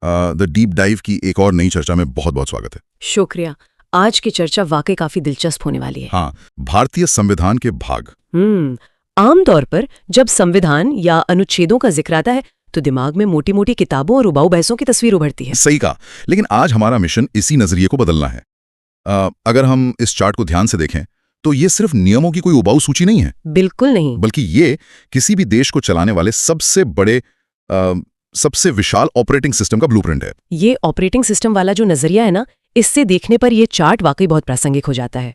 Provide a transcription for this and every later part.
The deep dive की एक और नई चर्चा में बहुत बहुत स्वागत है। शुक्रिया। आज की चर्चा वाकई काफी दिलचस्प होने वाली है। हाँ, भारतीय संविधान के भाग। आमतौर पर जब संविधान या अनुच्छेदों का जिक्र आता है तो दिमाग में मोटी मोटी किताबों और उबाऊ बहसों की तस्वीर उभरती है। सही कहा, लेकिन आज हमारा मिशन इसी नजरिए को बदलना है। अगर हम इस चार्ट को ध्यान से देखें तो ये सिर्फ नियमों की कोई उबाऊ सूची नहीं है। बिल्कुल नहीं। बल्कि ये किसी भी देश को चलाने वाले सबसे विशाल ऑपरेटिंग सिस्टम का ब्लूप्रिंट है। ये ऑपरेटिंग सिस्टम वाला जो नजरिया है ना, इससे देखने पर ये चार्ट वाकई बहुत प्रासंगिक हो जाता है।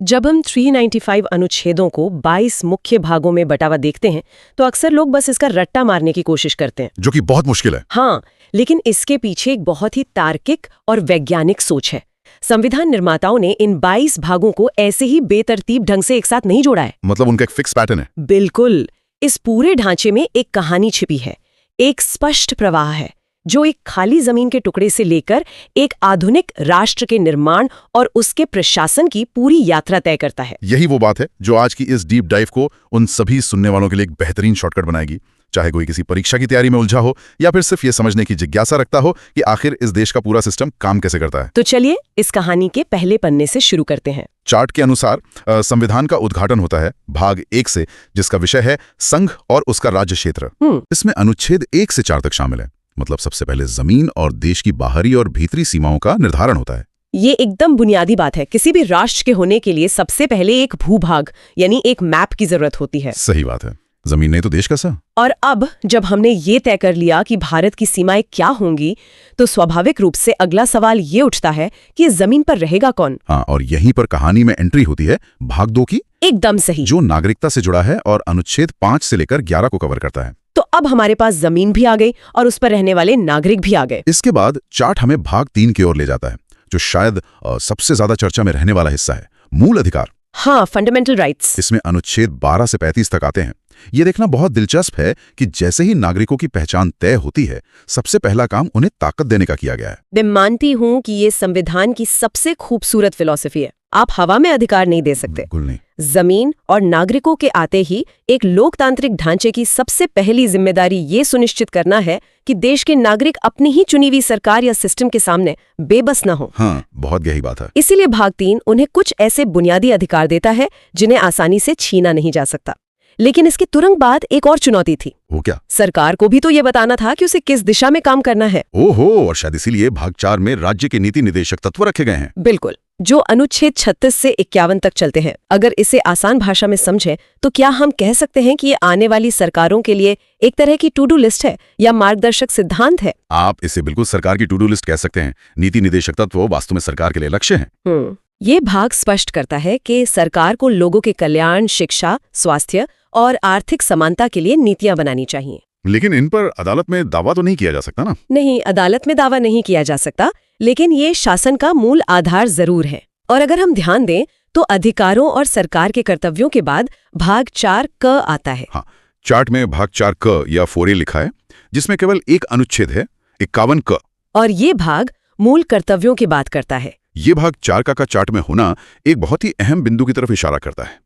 जब हम 395 अनुच्छेदों को 22 मुख्य भागों में बटा हुआ देखते हैं तो अक्सर लोग बस इसका रट्टा मारने की कोशिश करते हैं, जो कि बहुत मुश्किल है। हाँ, लेकिन इसके पीछे एक बहुत ही तार्किक और वैज्ञानिक सोच है। संविधान निर्माताओं ने इन 22 भागों को ऐसे ही बेतरतीब ढंग से एक साथ नहीं जोड़ा है। मतलब उनका एक फिक्स पैटर्न है। बिल्कुल। इस पूरे ढांचे में एक कहानी छिपी है, एक स्पष्ट प्रवाह है जो एक खाली जमीन के टुकड़े से लेकर एक आधुनिक राष्ट्र के निर्माण और उसके प्रशासन की पूरी यात्रा तय करता है। यही वो बात है जो आज की इस डीप डाइव को उन सभी सुनने वालों के लिए एक बेहतरीन शॉर्टकट बनाएगी, चाहे कोई किसी परीक्षा की तैयारी में उलझा हो या फिर सिर्फ ये समझने की जिज्ञासा रखता हो कि आखिर इस देश का पूरा सिस्टम काम कैसे करता है। तो चलिए इस कहानी के पहले पन्ने से शुरू करते हैं। चार्ट के अनुसार संविधान का उद्घाटन होता है भाग 1 से, जिसका विषय है संघ और उसका राज्य क्षेत्र। इसमें अनुच्छेद 1 से 4 तक शामिल है। मतलब सबसे पहले जमीन और देश की बाहरी और भीतरी सीमाओं का निर्धारण होता है। ये एकदम बुनियादी बात है। किसी भी राष्ट्र के होने के लिए सबसे पहले एक भूभाग यानी एक मैप की जरूरत होती है। सही बात है, जमीन नहीं तो देश कैसा। और अब जब हमने ये तय कर लिया कि भारत की सीमाएं क्या होंगी तो स्वाभाविक रूप से अगला सवाल ये उठता है कि जमीन पर रहेगा कौन। हाँ, और यहीं पर कहानी में एंट्री होती है भाग 2 की। एकदम सही। जो नागरिकता से जुड़ा है और अनुच्छेद 5 से लेकर 11 को कवर करता है। तो अब हमारे पास जमीन भी आ गई और उस पर रहने वाले नागरिक भी आ गए। इसके बाद चार्ट हमें भाग 3 की ओर ले जाता है, जो शायद सबसे ज्यादा चर्चा में रहने वाला हिस्सा है, मूल अधिकार। हाँ, फंडामेंटल राइट्स। इसमें अनुच्छेद 12 से 35 तक आते हैं। ये देखना बहुत दिलचस्प है कि जैसे ही नागरिकों की पहचान तय होती है, सबसे पहला काम उन्हें ताकत देने का किया गया है। मैं मानती हूँ कि ये संविधान की सबसे खूबसूरत फिलॉसफी है। आप हवा में अधिकार नहीं दे सकते। बिल्कुल नहीं। जमीन और नागरिकों के आते ही एक लोकतांत्रिक ढांचे की सबसे पहली जिम्मेदारी ये सुनिश्चित करना है कि देश के नागरिक अपनी ही चुनी हुई सरकार या सिस्टम के सामने बेबस न हो। हाँ, बहुत गहरी बात है। इसीलिए भाग 3 उन्हें कुछ ऐसे बुनियादी अधिकार देता है जिन्हें आसानी से छीना नहीं जा सकता। लेकिन इसके तुरंत बाद एक और चुनौती थी। वो क्या? सरकार को भी तो ये बताना था कि उसे किस दिशा में काम करना है। ओहो, और शायद इसीलिए भाग 4 में राज्य के नीति निदेशक तत्व रखे गए हैं। बिल्कुल, जो अनुच्छेद 36 से 51 तक चलते हैं। अगर इसे आसान भाषा में समझें तो क्या हम कह सकते हैं कि ये आने वाली सरकारों के लिए एक तरह की टू डू लिस्ट है या मार्गदर्शक सिद्धांत है? आप इसे बिल्कुल सरकार की टू डू लिस्ट कह सकते हैं। नीति निदेशक तत्व वास्तव में सरकार के लिए लक्ष्य हैं। ये भाग स्पष्ट करता है कि सरकार को लोगों के कल्याण, शिक्षा, स्वास्थ्य और आर्थिक समानता के लिए नीतियां बनानी चाहिए। लेकिन इन पर अदालत में दावा तो नहीं किया जा सकता ना? नहीं, अदालत में दावा नहीं किया जा सकता, लेकिन ये शासन का मूल आधार जरूर है। और अगर हम ध्यान दें तो अधिकारों और सरकार के कर्तव्यों के बाद भाग 4 क आता है। हाँ, चार्ट में भाग 4 क या 4A लिखा है, जिसमें केवल एक अनुच्छेद है, 51 क। और ये भाग मूल कर्तव्यों की बात करता है। ये भाग 4 का चार्ट में होना एक बहुत ही अहम बिंदु की तरफ इशारा करता है।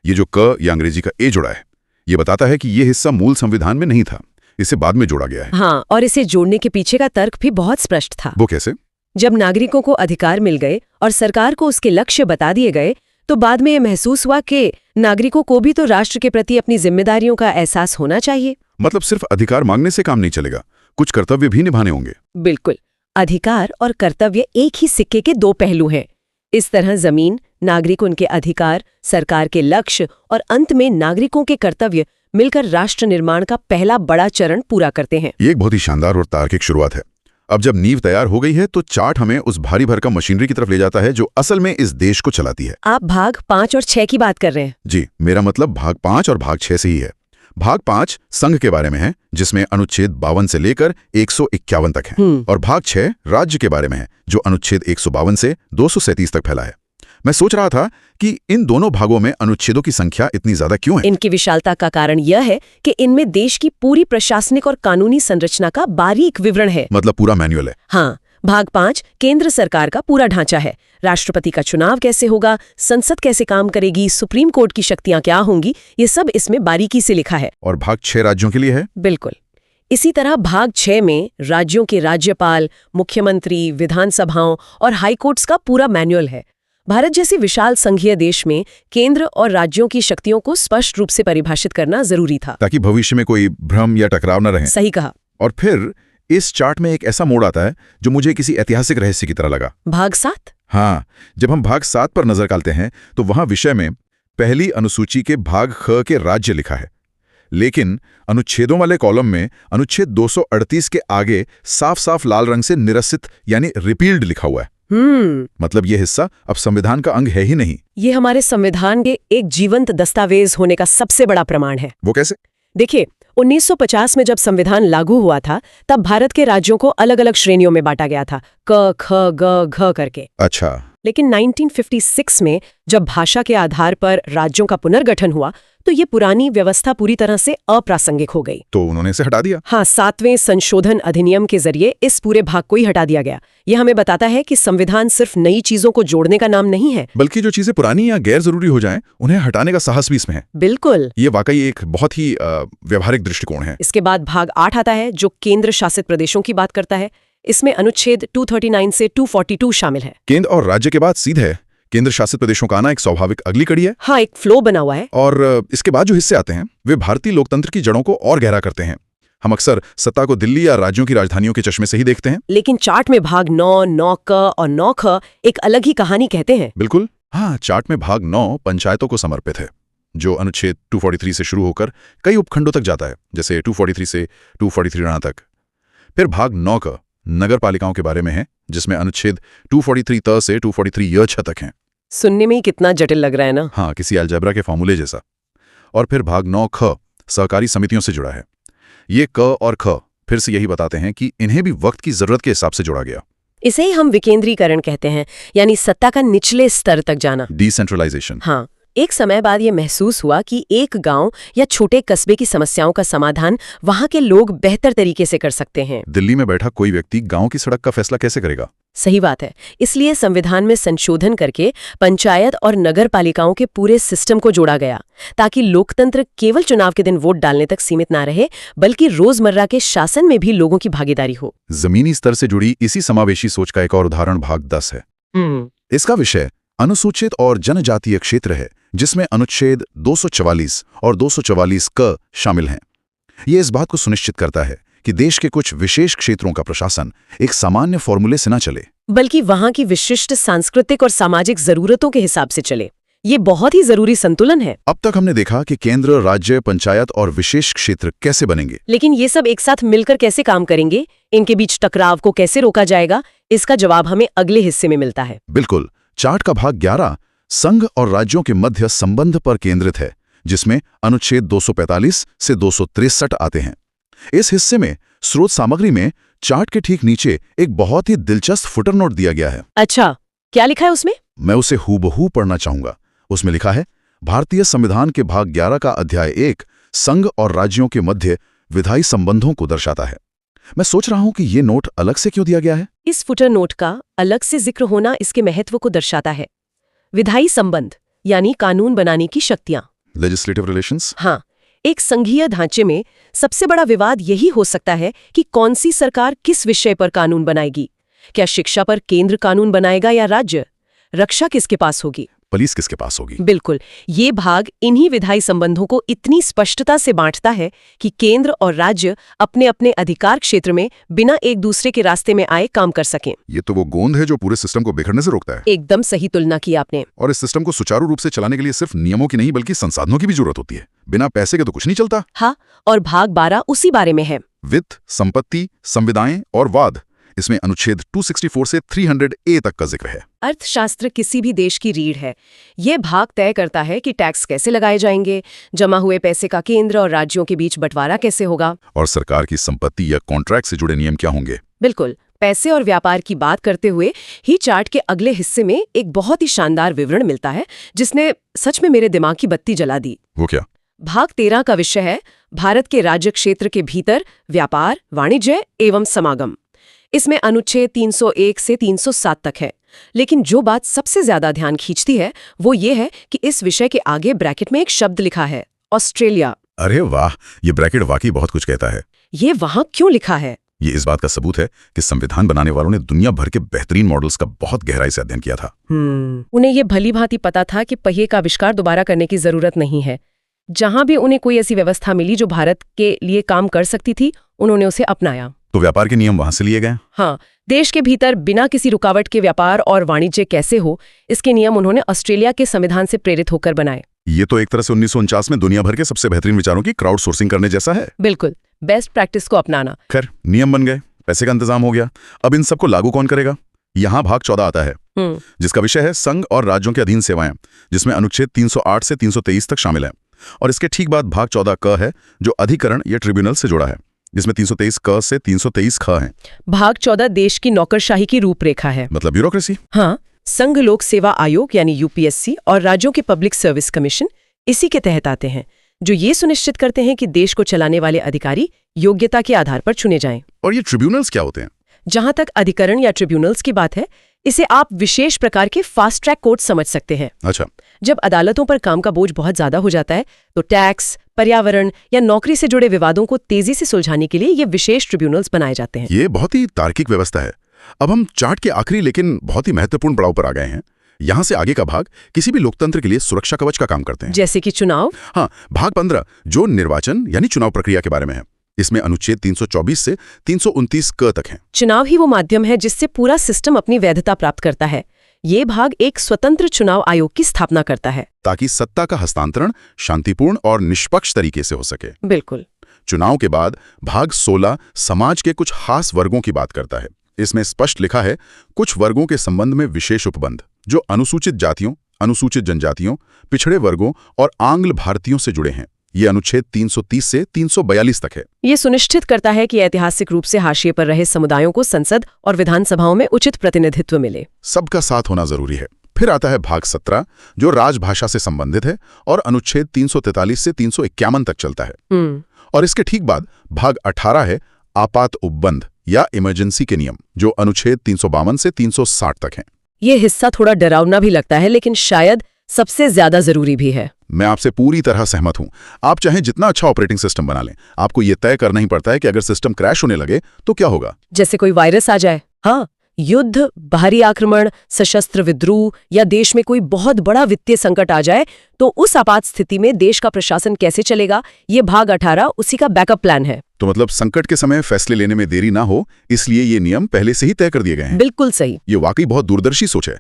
ये जो क या अंग्रेजी का ए जोड़ा है, ये बताता है कि ये हिस्सा मूल संविधान में नहीं था, इसे बाद में जोड़ा गया है। हाँ, और इसे जोड़ने के पीछे का तर्क भी बहुत स्पष्ट था। वो कैसे? जब नागरिकों को अधिकार मिल गए और सरकार को उसके लक्ष्य बता दिए गए तो बाद में ये महसूस हुआ कि नागरिकों को भी तो राष्ट्र के प्रति अपनी जिम्मेदारियों का एहसास होना चाहिए। मतलब सिर्फ अधिकार मांगने से काम नहीं चलेगा, कुछ कर्तव्य भी निभाने होंगे। बिल्कुल, अधिकार और कर्तव्य एक ही सिक्के के दो पहलू हैं। इस तरह जमीन, नागरिक, उनके अधिकार, सरकार के लक्ष्य और अंत में नागरिकों के कर्तव्य मिलकर राष्ट्र निर्माण का पहला बड़ा चरण पूरा करते हैं। ये एक बहुत ही शानदार और तार्किक शुरुआत है। अब जब नींव तैयार हो गई है तो चार्ट हमें उस भारी भरकम मशीनरी की तरफ ले जाता है जो असल में इस देश को चलाती है। आप भाग 5 और 6 की बात कर रहे हैं? जी, मेरा मतलब भाग 5 और भाग 6 से ही है। भाग 5 संघ के बारे में है, जिसमें अनुच्छेद 52 से लेकर 151 तक है, और भाग 6 राज्य के बारे में है, जो अनुच्छेद 152 से 237 तक फैला है। मैं सोच रहा था कि इन दोनों भागों में अनुच्छेदों की संख्या इतनी ज्यादा क्यों है? इनकी विशालता का कारण यह है कि इनमें देश की पूरी प्रशासनिक और कानूनी संरचना का बारीक विवरण है। मतलब पूरा मैनुअल है। हाँ, भाग 5 केंद्र सरकार का पूरा ढांचा है। राष्ट्रपति का चुनाव कैसे होगा, संसद कैसे काम करेगी, सुप्रीम कोर्ट की शक्तियां क्या होंगी, ये सब इसमें बारीकी से लिखा है। और भाग 6 राज्यों के लिए है? बिल्कुल। इसी तरह भाग 6 में राज्यों के राज्यपाल, मुख्यमंत्री, विधानसभाओं और हाईकोर्ट्स का पूरा मैनुअल है। भारत जैसे विशाल संघीय देश में केंद्र और राज्यों की शक्तियों को स्पष्ट रूप से परिभाषित करना जरूरी था, ताकि भविष्य में कोई भ्रम या टकराव न रहे। सही कहा। और फिर इस चार्ट में एक ऐसा मोड़ आता है जो मुझे किसी ऐतिहासिक रहस्य की तरह लगा। भाग 7? हाँ, जब हम भाग 7 पर नजर डालते हैं तो वहां विषय में पहली अनुसूची के भाग ख के राज्य लिखा है, लेकिन अनुच्छेदों वाले कॉलम में अनुच्छेद 238 के आगे साफ साफ लाल रंग से निरसित यानी रिपील्ड लिखा हुआ है। मतलब ये हिस्सा अब संविधान का अंग है ही नहीं। ये हमारे संविधान के एक जीवंत दस्तावेज होने का सबसे बड़ा प्रमाण है। वो कैसे? देखिए, 1950 में जब संविधान लागू हुआ था तब भारत के राज्यों को अलग अलग श्रेणियों में बांटा गया था, क, ख, ग, घ करके। अच्छा। लेकिन 1956 में जब भाषा के आधार पर राज्यों का पुनर्गठन हुआ तो ये पुरानी व्यवस्था पूरी तरह से अप्रासंगिक हो गई। तो उन्होंने इसे हटा दिया? हाँ, 7वें संशोधन अधिनियम के जरिए इस पूरे भाग को ही हटा दिया गया। यह हमें बताता है कि संविधान सिर्फ नई चीजों को जोड़ने का नाम नहीं है, बल्कि जो चीजें पुरानी या गैर जरूरी हो जाएं, उन्हें हटाने का साहस भी इसमें है। बिल्कुल। ये वाकई एक बहुत ही व्यवहारिक दृष्टिकोण है। इसके बाद भाग 8 आता है जो केंद्र शासित प्रदेशों की बात करता है। इसमें अनुच्छेद 239 से 242 शामिल है। केंद्र और राज्य के बाद सीधे केंद्र शासित प्रदेशों का आना एक स्वाभाविक अगली कड़ी है। हाँ, एक फ्लो बना हुआ है। और इसके बाद जो हिस्से आते हैं वे भारतीय लोकतंत्र की जड़ों को और गहरा करते हैं। हम अक्सर सत्ता को दिल्ली या राज्यों की राजधानियों के चश्मे से ही देखते हैं, लेकिन चार्ट में भाग 9, 9क और 9ख एक अलग ही कहानी कहते हैं। बिल्कुल। हाँ, चार्ट में भाग 9 पंचायतों को समर्पित है, जो अनुच्छेद 243 से शुरू होकर कई उपखंडों तक जाता है, जैसे 243 से 243 राणा तक। फिर भाग 9 का नगर पालिकाओं के बारे में है, जिसमें अनुच्छेद 243 त से 243 य छ तक हैं। सुनने में ही कितना जटिल लग रहा है ना। हाँ, किसी अलजेब्रा के फॉर्मूले जैसा। और फिर भाग 9 ख सहकारी समितियों से जुड़ा है। ये क और ख फिर से यही बताते हैं कि इन्हें भी वक्त की जरूरत के हिसाब से जोड़ा गया। इसे ही हम विकेंद्रीकरण कहते हैं, यानी सत्ता का निचले स्तर तक जाना, डिसेंट्रलाइजेशन। हाँ, एक समय बाद ये महसूस हुआ कि एक गांव या छोटे कस्बे की समस्याओं का समाधान वहां के लोग बेहतर तरीके से कर सकते हैं। दिल्ली में बैठा कोई व्यक्ति गांव की सड़क का फैसला कैसे करेगा? सही बात है। इसलिए संविधान में संशोधन करके पंचायत और नगर पालिकाओं के पूरे सिस्टम को जोड़ा गया, ताकि लोकतंत्र केवल चुनाव के दिन वोट डालने तक सीमित ना रहे, बल्कि रोजमर्रा के शासन में भी लोगों की भागीदारी हो। जमीनी स्तर से जुड़ी इसी समावेशी सोच का एक और उदाहरण भाग 10 है। इसका विषय अनुसूचित और जनजातीय क्षेत्र है, जिसमें अनुच्छेद 244 और 244 क शामिल हैं। ये इस बात को सुनिश्चित करता है कि देश के कुछ विशेष क्षेत्रों का प्रशासन एक सामान्य फॉर्मूले से न चले, बल्कि वहां की विशिष्ट सांस्कृतिक और सामाजिक जरूरतों के हिसाब से चले। ये बहुत ही जरूरी संतुलन है। अब तक हमने देखा कि केंद्र, राज्य, पंचायत और विशेष क्षेत्र कैसे बनेंगे, लेकिन ये सब एक साथ मिलकर कैसे काम करेंगे, इनके बीच टकराव को कैसे रोका जाएगा, इसका जवाब हमें अगले हिस्से में मिलता है। बिल्कुल। चार्ट का भाग 11 संघ और राज्यों के मध्य संबंध पर केंद्रित है, जिसमें अनुच्छेद 245 से 263 आते हैं। इस हिस्से में स्रोत सामग्री में चार्ट के ठीक नीचे एक बहुत ही दिलचस्प फुटर नोट दिया गया है। अच्छा, क्या लिखा है उसमें? मैं उसे हूबहू पढ़ना चाहूंगा। उसमें लिखा है, भारतीय संविधान के भाग 11 का अध्याय 1 संघ और राज्यों के मध्य विधायी संबंधों को दर्शाता है। मैं सोच रहा हूं कि ये नोट अलग से क्यों दिया गया है। इस फुटर नोट का अलग से जिक्र होना इसके महत्व को दर्शाता है। विधायी संबंध यानी कानून बनाने की शक्तियां, लेजिस्लेटिव रिलेशंस। हाँ, एक संघीय ढांचे में सबसे बड़ा विवाद यही हो सकता है कि कौन सी सरकार किस विषय पर कानून बनाएगी। क्या शिक्षा पर केंद्र कानून बनाएगा या राज्य? रक्षा किसके पास होगी? पुलिस किसके पास होगी? बिल्कुल। ये भाग इन्हीं विधायी संबंधों को इतनी स्पष्टता से बांटता है कि केंद्र और राज्य अपने अपने अधिकार क्षेत्र में बिना एक दूसरे के रास्ते में आए काम कर सकें। ये तो वो गोंद है जो पूरे सिस्टम को बिखरने से रोकता है। एकदम सही तुलना की आपने। और इस सिस्टम को सुचारू रूप से चलाने के लिए सिर्फ नियमों की नहीं बल्कि संसाधनों की भी जरूरत होती है। बिना पैसे के तो कुछ नहीं चलता। हाँ, और भाग 12 उसी बारे में है। वित्त, संपत्ति, संविदाएं और वाद। इसमें अनुच्छेद 264 से 300A तक का जिक्र है। अर्थशास्त्र किसी भी देश की रीढ़ है। यह भाग तय करता है कि टैक्स कैसे लगाए जाएंगे, जमा हुए पैसे का केंद्र और राज्यों के बीच बंटवारा कैसे होगा, और सरकार की संपत्ति या कॉन्ट्रैक्ट से जुड़े नियम क्या होंगे। बिल्कुल। पैसे और व्यापार की बात करते हुए ही चार्ट के अगले हिस्से में एक बहुत ही शानदार विवरण मिलता है, जिसने सच में मेरे दिमाग की बत्ती जला दी। वो क्या? भाग 13 का विषय है भारत के राज्य क्षेत्र के भीतर व्यापार, वाणिज्य एवं समागम। इसमें अनुच्छेद 301 से 307 तक है। लेकिन जो बात सबसे ज्यादा ध्यान खींचती है वो ये है कि इस विषय के आगे ब्रैकेट में एक शब्द लिखा है, ऑस्ट्रेलिया। अरे वाह, ये ब्रैकेट वाकई बहुत कुछ कहता है। ये वहां क्यों लिखा है? ये इस बात का सबूत है कि संविधान बनाने वालों ने दुनिया भर के बेहतरीन मॉडल्स का बहुत गहराई से अध्ययन किया था। उन्हें ये भली भांति पता था कि पहिए का आविष्कार दोबारा करने की जरूरत नहीं है। जहां भी उन्हें कोई ऐसी व्यवस्था मिली जो भारत के लिए काम कर सकती थी, उन्होंने उसे अपनाया। तो व्यापार के नियम वहां से लिए गए? हाँ, देश के भीतर बिना किसी रुकावट के व्यापार और वाणिज्य कैसे हो, इसके नियम उन्होंने ऑस्ट्रेलिया के संविधान से प्रेरित होकर बनाए। ये तो एक तरह से 1949 में दुनिया भर के सबसे बेहतरीन विचारों की क्राउड सोर्सिंग करने जैसा है। बिल्कुल, बेस्ट प्रैक्टिस को अपनाना। खैर, नियम बन गए, पैसे का इंतजाम हो गया। अब इन सबको लागू कौन करेगा? यहाँ भाग 14 आता है, जिसका विषय है संघ और राज्यों के अधीन सेवाएं, जिसमें अनुच्छेद 308 से 323 तक शामिल है। और इसके ठीक बाद भाग 14 क है, जो अधिकरण या ट्रिब्यूनल से जुड़ा है, जिसमें 323 क से 323 ख है। भाग 14 देश की नौकरशाही की रूपरेखा है, मतलब ब्यूरोक्रेसी। हाँ, संघ लोक सेवा आयोग यानी यूपीएससी और राज्यों के पब्लिक सर्विस कमीशन इसी के तहत आते हैं, जो ये सुनिश्चित करते हैं कि देश को चलाने वाले अधिकारी योग्यता के आधार पर चुने जाएं। और ये ट्रिब्यूनल्स क्या होते हैं? जहां तक अधिकरण या ट्रिब्यूनल्स की बात है, इसे आप विशेष प्रकार के फास्ट ट्रैक कोर्ट समझ सकते हैं। अच्छा। जब अदालतों पर काम का बोझ बहुत ज्यादा हो जाता है, तो टैक्स, पर्यावरण या नौकरी से जुड़े विवादों को तेजी से सुलझाने के लिए ये विशेष ट्रिब्यूनल्स बनाए जाते हैं। ये बहुत ही तार्किक व्यवस्था है। अब हम चार्ट के आखिरी लेकिन बहुत ही महत्वपूर्ण पड़ाव पर आ गए हैं। यहाँ से आगे का भाग किसी भी लोकतंत्र के लिए सुरक्षा कवच का काम करते हैं। जैसे कि चुनाव। हाँ, भाग 15 जो निर्वाचन यानी चुनाव प्रक्रिया के बारे में है। इसमें अनुच्छेद 324 से 329 क तक है। चुनाव ही वो माध्यम है जिससे पूरा सिस्टम अपनी वैधता प्राप्त करता है। ये भाग एक स्वतंत्र चुनाव आयोग की स्थापना करता है, ताकि सत्ता का हस्तांतरण शांतिपूर्ण और निष्पक्ष तरीके से हो सके। बिल्कुल। चुनाव के बाद भाग 16 समाज के कुछ खास वर्गों की बात करता है। इसमें स्पष्ट लिखा है कुछ वर्गों के संबंध में विशेष उपबंध, जो अनुसूचित जातियों, अनुसूचित जनजातियों, पिछड़े वर्गों और आंग्ल भारतीयों से जुड़े हैं। ये अनुच्छेद 330 से 342 तक है। ये सुनिश्चित करता है कि ऐतिहासिक रूप से हाशिए पर रहे समुदायों को संसद और विधानसभाओं में उचित प्रतिनिधित्व मिले। सबका साथ होना जरूरी है। फिर आता है भाग 17 जो राजभाषा से संबंधित है और अनुच्छेद 343 से 351 तक चलता है। और इसके ठीक बाद भाग 18 है आपात उपबंध या इमरजेंसी के नियम, जो अनुच्छेद 352 से 360 तक हैं। ये हिस्सा थोड़ा डरावना भी लगता है, लेकिन शायद सबसे ज्यादा जरूरी भी है। मैं आपसे पूरी तरह सहमत हूं। आप चाहें जितना अच्छा ऑपरेटिंग सिस्टम बना लें, आपको ये तय करना ही पड़ता है कि अगर सिस्टम क्रैश होने लगे तो क्या होगा। जैसे कोई वायरस आ जाए, हाँ, युद्ध, बाहरी आक्रमण, सशस्त्र विद्रोह या देश में कोई बहुत बड़ा वित्तीय संकट आ जाए, तो उस आपात स्थिति में देश का प्रशासन कैसे चलेगा, ये भाग 18 उसी का बैकअप प्लान है। तो मतलब संकट के समय फैसले लेने में देरी ना हो, इसलिए ये नियम पहले से ही तय कर दिए गए हैं। बिल्कुल सही। ये वाकई बहुत दूरदर्शी सोच है।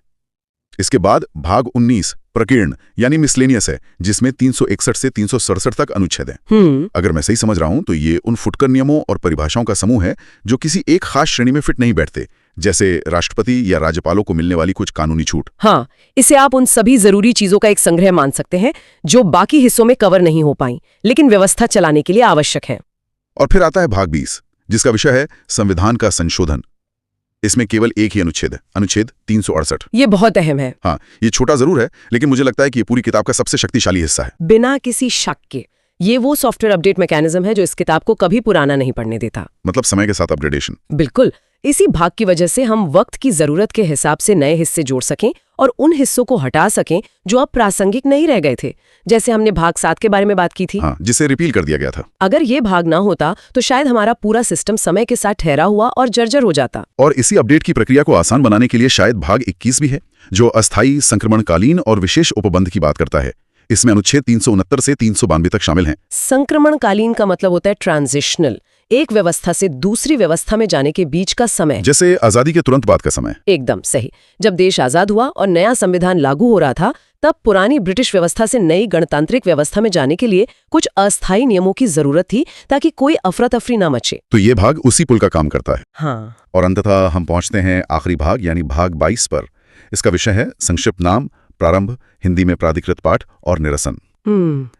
इसके बाद भाग 19 प्रकीर्ण यानी मिसलेनियस है, जिसमें 361 से 367 तक अनुच्छेद हैं। अगर मैं सही समझ रहा हूं तो ये उन फुटकर नियमों और परिभाषाओं का समूह है जो किसी एक खास श्रेणी में फिट नहीं बैठते, जैसे राष्ट्रपति या राज्यपालों को मिलने वाली कुछ कानूनी छूट। हाँ, इसे आप उन सभी जरूरी चीजों का एक संग्रह मान सकते हैं जो बाकी हिस्सों में कवर नहीं हो पाई, लेकिन व्यवस्था चलाने के लिए आवश्यक है। और फिर आता है भाग 20 जिसका विषय है संविधान का संशोधन। इसमें केवल एक ही अनुच्छेद है, अनुच्छेद 368। ये बहुत अहम है। हाँ, ये छोटा जरूर है, लेकिन मुझे लगता है कि ये पूरी किताब का सबसे शक्तिशाली हिस्सा है। बिना किसी शक के ये वो सॉफ्टवेयर अपडेट मैकेनिज्म है जो इस किताब को कभी पुराना नहीं पड़ने देता। मतलब समय के साथ अपग्रेडेशन। बिल्कुल। इसी भाग की वजह से हम वक्त की जरूरत के हिसाब से नए हिस्से जोड़ सकें और उन हिस्सों को हटा सकें जो अब प्रासंगिक नहीं रह गए थे, जैसे हमने भाग 7 के बारे में बात की थी। हाँ, जिसे रिपील कर दिया गया था। अगर ये भाग ना होता तो शायद हमारा पूरा सिस्टम समय के साथ ठहरा हुआ और जर्जर हो जाता। और इसी अपडेट की प्रक्रिया को आसान बनाने के लिए शायद भाग 21 भी है, जो अस्थायी, संक्रमणकालीन और विशेष उपबंध की बात करता है। इसमें अनुच्छेद 369 से 392 तक शामिल हैं। संक्रमणकालीन का मतलब होता है ट्रांजिशनल, एक व्यवस्था से दूसरी व्यवस्था में जाने के बीच का समय, जैसे आजादी के तुरंत बाद का समय। एकदम सही। जब देश आजाद हुआ और नया संविधान लागू हो रहा था, तब पुरानी ब्रिटिश व्यवस्था से नई गणतांत्रिक व्यवस्था में जाने के लिए कुछ अस्थायी नियमों की जरूरत थी ताकि कोई अफरा तफरी ना मचे। तो ये भाग उसी पुल का काम करता है। हाँ। और अंततः हम पहुंचते हैं आखिरी भाग यानी भाग 22 पर। इसका विषय है संक्षिप्त नाम, प्रारंभ, हिंदी में प्राधिकृत पाठ और निरसन।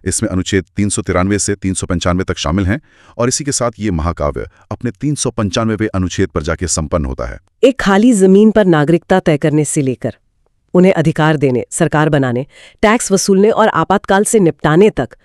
इसमें अनुच्छेद 393 से 395 तक शामिल हैं और इसी के साथ ये महाकाव्य अपने 395वें अनुच्छेद पर जाके संपन्न होता है। एक खाली जमीन पर नागरिकता तय करने से लेकर उन्हें अधिकार देने, सरकार बनाने, टैक्स वसूलने और आपातकाल से निपटाने तक,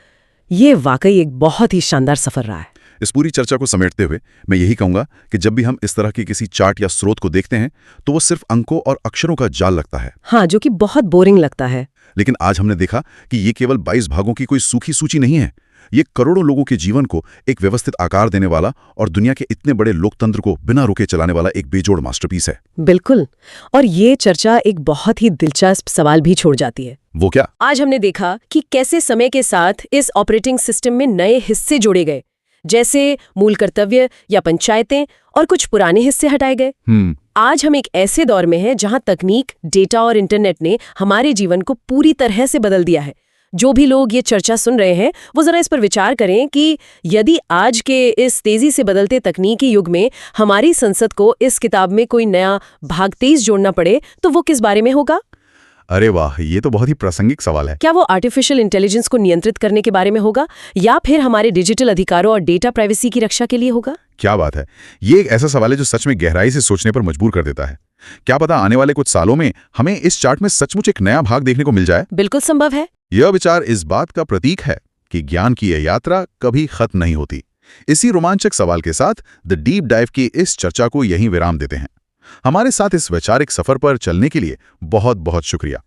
ये वाकई एक बहुत ही शानदार सफर रहा है। इस पूरी चर्चा को समेटते हुए मैं यही कहूंगा कि जब भी हम इस तरह की किसी चार्ट या स्रोत को देखते हैं तो वो सिर्फ अंकों और अक्षरों का जाल लगता है। हाँ, जो कि बहुत बोरिंग लगता है। लेकिन आज हमने देखा कि ये केवल 22 भागों की कोई सूखी सूची नहीं है। ये करोड़ों लोगों के जीवन को एक व्यवस्थित आकार देने वाला और दुनिया के इतने बड़े लोकतंत्र को बिना रुके चलाने वाला एक बेजोड़ मास्टरपीस है। बिल्कुल। और ये चर्चा एक बहुत ही दिलचस्प सवाल भी छोड़ जाती है। वो क्या? आज हमने देखा कि कैसे समय के साथ इस ऑपरेटिंग सिस्टम में नए हिस्से जोड़े गए, जैसे मूल कर्तव्य या पंचायतें, और कुछ पुराने हिस्से हटाए गए। आज हम एक ऐसे दौर में हैं जहां तकनीक, डेटा और इंटरनेट ने हमारे जीवन को पूरी तरह से बदल दिया है। जो भी लोग ये चर्चा सुन रहे हैं वो जरा इस पर विचार करें कि यदि आज के इस तेजी से बदलते तकनीकी युग में हमारी संसद को इस किताब में कोई नया भाग 23 जोड़ना पड़े तो वो किस बारे में होगा? अरे वाह, ये तो बहुत ही प्रासंगिक सवाल है। क्या वो आर्टिफिशियल इंटेलिजेंस को नियंत्रित करने के बारे में होगा या फिर हमारे डिजिटल अधिकारों और डेटा प्राइवेसी की रक्षा के लिए होगा? क्या बात है! ये एक ऐसा सवाल है जो सच में गहराई से सोचने पर मजबूर कर देता है। क्या पता आने वाले कुछ सालों में हमें इस चार्ट में सचमुच एक नया भाग देखने को मिल जाए। बिल्कुल संभव है। यह विचार इस बात का प्रतीक है कि ज्ञान की यह यात्रा कभी खत्म नहीं होती। इसी रोमांचक सवाल के साथ द डीप डाइव की इस चर्चा को यहीं विराम देते हैं। हमारे साथ इस वैचारिक सफर पर चलने के लिए बहुत बहुत शुक्रिया।